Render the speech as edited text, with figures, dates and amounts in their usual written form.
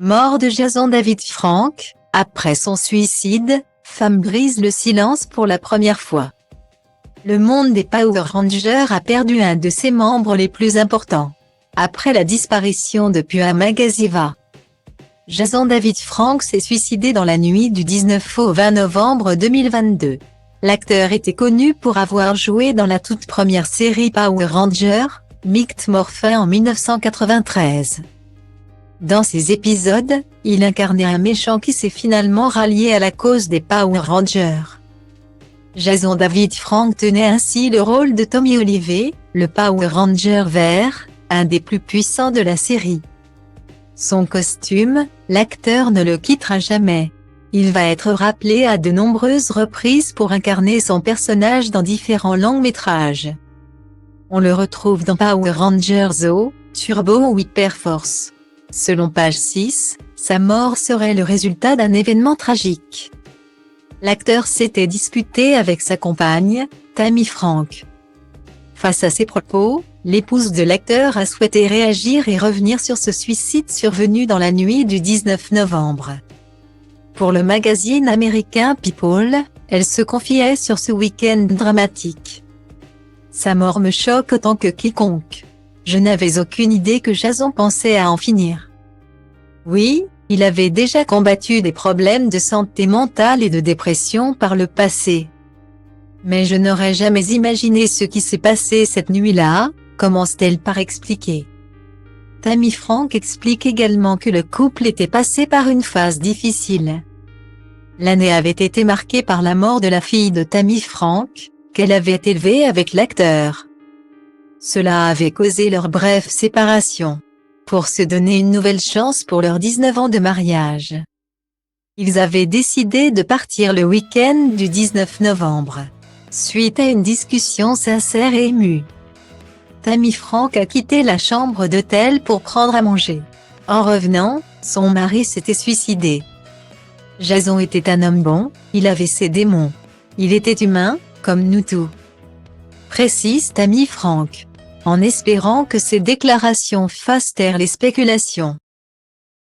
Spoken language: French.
Mort de Jason David Frank, après son suicide, femme brise le silence pour la première fois. Le monde des Power Rangers a perdu un de ses membres les plus importants. Après la disparition de Pua Magaziva, Jason David Frank s'est suicidé dans la nuit du 19 au 20 novembre 2022. L'acteur était connu pour avoir joué dans la toute première série Power Rangers, Mighty Morphin en 1993. Dans ces épisodes, il incarnait un méchant qui s'est finalement rallié à la cause des Power Rangers. Jason David Frank tenait ainsi le rôle de Tommy Oliver, le Power Ranger vert, un des plus puissants de la série. Son costume, l'acteur ne le quittera jamais. Il va être rappelé à de nombreuses reprises pour incarner son personnage dans différents longs métrages. On le retrouve dans Power Rangers Zeo, Turbo ou Hyper Force. Selon page 6, sa mort serait le résultat d'un événement tragique. L'acteur s'était disputé avec sa compagne, Tammy Frank. Face à ces propos, l'épouse de l'acteur a souhaité réagir et revenir sur ce suicide survenu dans la nuit du 19 novembre. Pour le magazine américain People, elle se confiait sur ce week-end dramatique. Sa mort me choque autant que quiconque. Je n'avais aucune idée que Jason pensait à en finir. Oui, il avait déjà combattu des problèmes de santé mentale et de dépression par le passé. Mais je n'aurais jamais imaginé ce qui s'est passé cette nuit-là, commence-t-elle par expliquer. Tammy Frank explique également que le couple était passé par une phase difficile. L'année avait été marquée par la mort de la fille de Tammy Frank, qu'elle avait élevée avec l'acteur. Cela avait causé leur brève séparation, pour se donner une nouvelle chance pour leurs 19 ans de mariage. Ils avaient décidé de partir le week-end du 19 novembre, suite à une discussion sincère et émue. Tammy Frank a quitté la chambre d'hôtel pour prendre à manger. En revenant, son mari s'était suicidé. Jason était un homme bon, il avait ses démons. Il était humain, comme nous tous. Précise Tammy Frank, en espérant que ces déclarations fassent taire les spéculations.